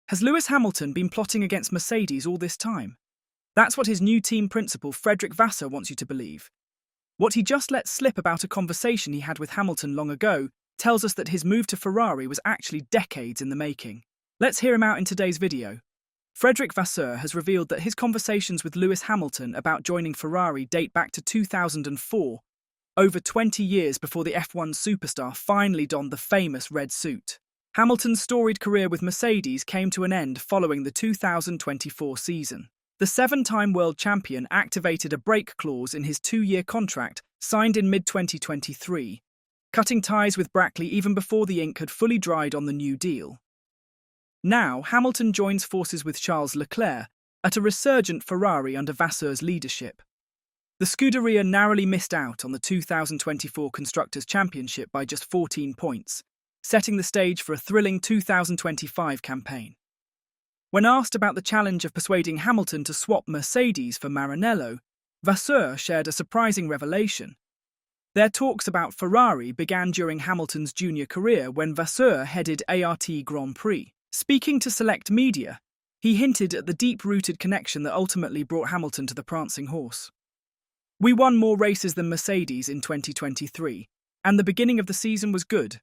Has Lewis Hamilton been plotting against Mercedes all this time? That's what his new team principal, Frederick Vasseur, wants you to believe. What he just let slip about a conversation he had with Hamilton long ago tells us that his move to Ferrari was actually decades in the making. Let's hear him out in today's video. Frederick Vasseur has revealed that his conversations with Lewis Hamilton about joining Ferrari date back to 2004, over 20 years before the F1 superstar finally donned the famous red suit. Hamilton's storied career with Mercedes came to an end following the 2024 season. The seven-time world champion activated a break clause in his two-year contract signed in mid-2023, cutting ties with Brackley even before the ink had fully dried on the new deal. Now, Hamilton joins forces with Charles Leclerc at a resurgent Ferrari under Vasseur's leadership. The Scuderia narrowly missed out on the 2024 Constructors' Championship by just 14 points, setting the stage for a thrilling 2025 campaign. When asked about the challenge of persuading Hamilton to swap Mercedes for Maranello, Vasseur shared a surprising revelation. Their talks about Ferrari began during Hamilton's junior career when Vasseur headed ART Grand Prix. Speaking to select media, he hinted at the deep-rooted connection that ultimately brought Hamilton to the prancing horse. "We won more races than Mercedes in 2023, and the beginning of the season was good.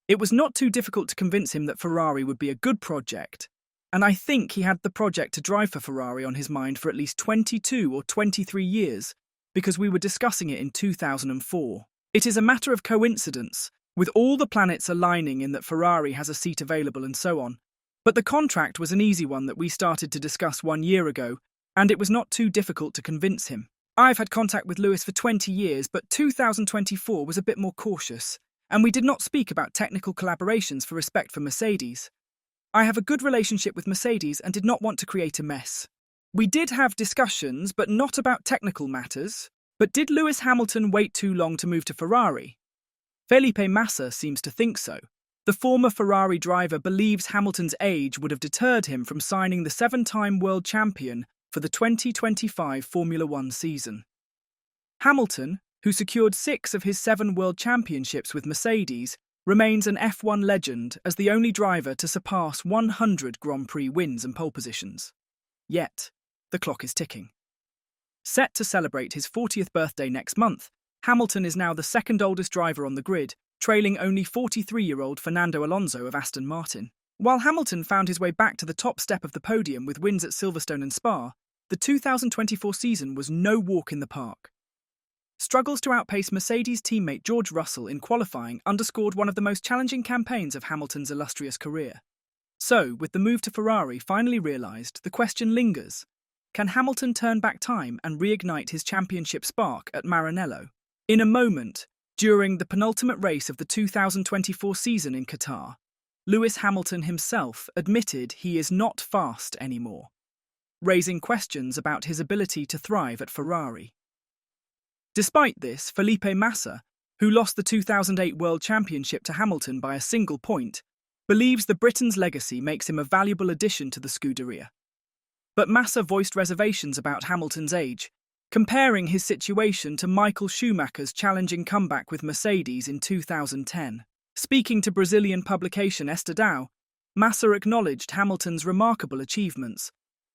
It was not too difficult to convince him that Ferrari would be a good project, and I think he had the project to drive for Ferrari on his mind for at least 22 or 23 years, because we were discussing it in 2004. It is a matter of coincidence, with all the planets aligning in that Ferrari has a seat available and so on. But the contract was an easy one that we started to discuss 1 year ago, and it was not too difficult to convince him. I've had contact with Lewis for 20 years, but 2024 was a bit more cautious, and we did not speak about technical collaborations for respect for Mercedes. I have a good relationship with Mercedes and did not want to create a mess. We did have discussions, but not about technical matters. But did Lewis Hamilton wait too long to move to Ferrari? Felipe Massa seems to think so. The former Ferrari driver believes Hamilton's age would have deterred him from signing the seven-time world champion for the 2025 Formula One season. Hamilton, who secured 6 of his 7 world championships with Mercedes, remains an F1 legend as the only driver to surpass 100 Grand Prix wins and pole positions. Yet, the clock is ticking. Set to celebrate his 40th birthday next month, Hamilton is now the second oldest driver on the grid, trailing only 43-year-old Fernando Alonso of Aston Martin. While Hamilton found his way back to the top step of the podium with wins at Silverstone and Spa, the 2024 season was no walk in the park. Struggles to outpace Mercedes teammate George Russell in qualifying underscored one of the most challenging campaigns of Hamilton's illustrious career. So, with the move to Ferrari finally realised, the question lingers: can Hamilton turn back time and reignite his championship spark at Maranello? In a moment, during the penultimate race of the 2024 season in Qatar, Lewis Hamilton himself admitted he is not fast anymore, raising questions about his ability to thrive at Ferrari. Despite this, Felipe Massa, who lost the 2008 World Championship to Hamilton by a single point, believes the Briton's legacy makes him a valuable addition to the Scuderia. But Massa voiced reservations about Hamilton's age, comparing his situation to Michael Schumacher's challenging comeback with Mercedes in 2010. Speaking to Brazilian publication Estadão, Massa acknowledged Hamilton's remarkable achievements,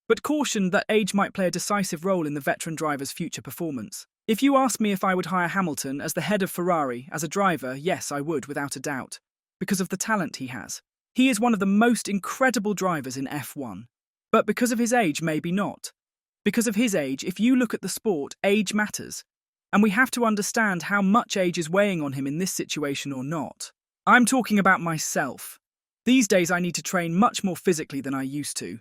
but cautioned that age might play a decisive role in the veteran driver's future performance. "If you ask me if I would hire Hamilton as the head of Ferrari as a driver, yes, I would, without a doubt, because of the talent he has. He is one of the most incredible drivers in F1. But because of his age, maybe not. Because of his age, if you look at the sport, age matters, and we have to understand how much age is weighing on him in this situation or not. I'm talking about myself. These days I need to train much more physically than I used to.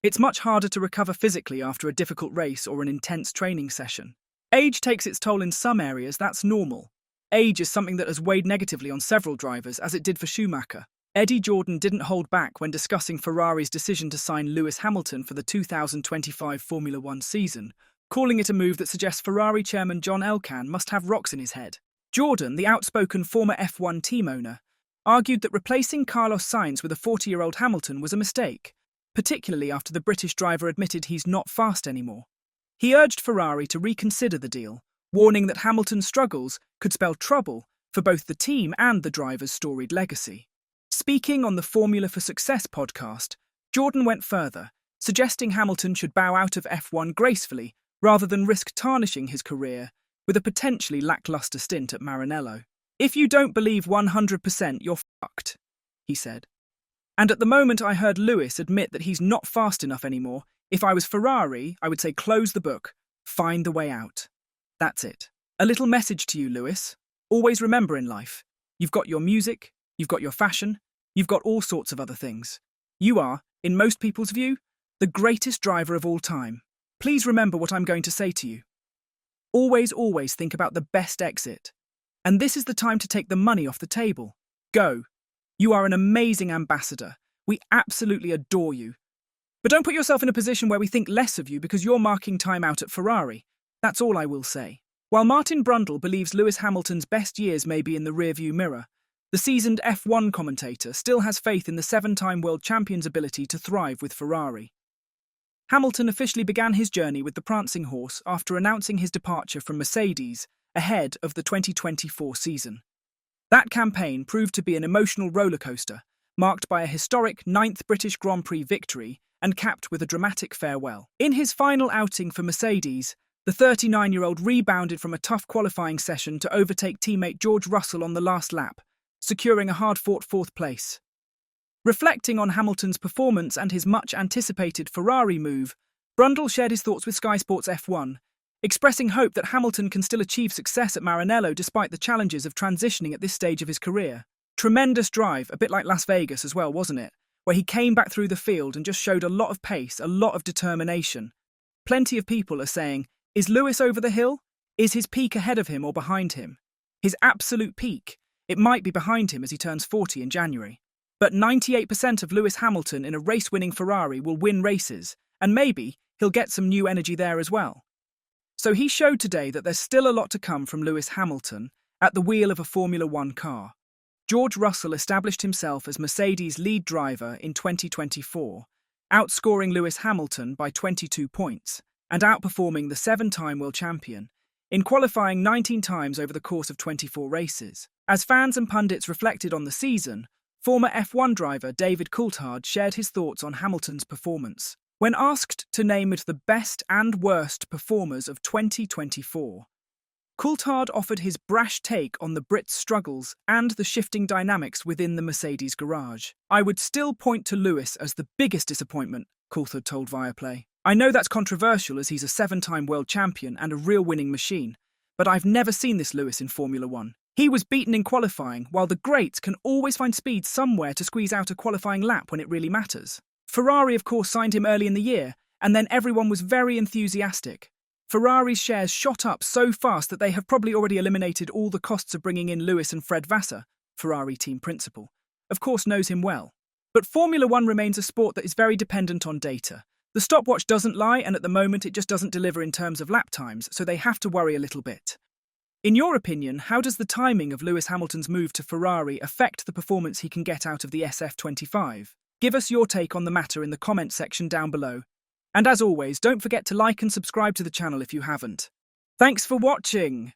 It's much harder to recover physically after a difficult race or an intense training session. Age takes its toll in some areas, that's normal. Age is something that has weighed negatively on several drivers, as it did for Schumacher. Eddie Jordan didn't hold back when discussing Ferrari's decision to sign Lewis Hamilton for the 2025 Formula One season, calling it a move that suggests Ferrari chairman John Elkann must have rocks in his head. Jordan, the outspoken former F1 team owner, argued that replacing Carlos Sainz with a 40-year-old Hamilton was a mistake, particularly after the British driver admitted he's not fast anymore. He urged Ferrari to reconsider the deal, warning that Hamilton's struggles could spell trouble for both the team and the driver's storied legacy. Speaking on the Formula for Success podcast, Jordan went further, suggesting Hamilton should bow out of F1 gracefully rather than risk tarnishing his career with a potentially lackluster stint at Maranello. "If you don't believe 100%, you're fucked," he said. And at the moment I heard Lewis admit that he's not fast enough anymore. If I was Ferrari, I would say close the book, find the way out. That's it. A little message to you, Lewis. Always remember in life, you've got your music, you've got your fashion, you've got all sorts of other things. You are, in most people's view, the greatest driver of all time. Please remember what I'm going to say to you. Always, always think about the best exit. And this is the time to take the money off the table. Go. You are an amazing ambassador. We absolutely adore you. But don't put yourself in a position where we think less of you because you're marking time out at Ferrari. That's all I will say. While Martin Brundle believes Lewis Hamilton's best years may be in the rearview mirror, the seasoned F1 commentator still has faith in the seven-time world champion's ability to thrive with Ferrari. Hamilton officially began his journey with the prancing horse after announcing his departure from Mercedes ahead of the 2024 season. That campaign proved to be an emotional rollercoaster, marked by a historic 9th British Grand Prix victory and capped with a dramatic farewell. In his final outing for Mercedes, the 39-year-old rebounded from a tough qualifying session to overtake teammate George Russell on the last lap, securing a hard-fought 4th place. Reflecting on Hamilton's performance and his much-anticipated Ferrari move, Brundle shared his thoughts with Sky Sports F1, expressing hope that Hamilton can still achieve success at Maranello despite the challenges of transitioning at this stage of his career. Tremendous drive, a bit like Las Vegas as well, wasn't it? Where he came back through the field and just showed a lot of pace, a lot of determination. Plenty of people are saying, is Lewis over the hill? Is his peak ahead of him or behind him? His absolute peak? It might be behind him as he turns 40 in January. But 98% of Lewis Hamilton in a race-winning Ferrari will win races, and maybe he'll get some new energy there as well. So he showed today that there's still a lot to come from Lewis Hamilton at the wheel of a Formula One car. George Russell established himself as Mercedes' lead driver in 2024, outscoring Lewis Hamilton by 22 points and outperforming the 7-time world champion in qualifying 19 times over the course of 24 races. As fans and pundits reflected on the season, former F1 driver David Coulthard shared his thoughts on Hamilton's performance. When asked to name the best and worst performers of 2024, Coulthard offered his brash take on the Brit's struggles and the shifting dynamics within the Mercedes garage. "I would still point to Lewis as the biggest disappointment," Coulthard told Viaplay. "I know that's controversial as he's a 7-time world champion and a real winning machine, but I've never seen this Lewis in Formula One. He was beaten in qualifying, while the greats can always find speed somewhere to squeeze out a qualifying lap when it really matters. Ferrari, of course, signed him early in the year, and then everyone was very enthusiastic. Ferrari's shares shot up so fast that they have probably already eliminated all the costs of bringing in Lewis, and Fred Vasseur, Ferrari team principal, of course knows him well. But Formula One remains a sport that is very dependent on data. The stopwatch doesn't lie, and at the moment it just doesn't deliver in terms of lap times, so they have to worry a little bit. In your opinion, how does the timing of Lewis Hamilton's move to Ferrari affect the performance he can get out of the SF25? Give us your take on the matter in the comment section down below. And as always, don't forget to like and subscribe to the channel if you haven't. Thanks for watching!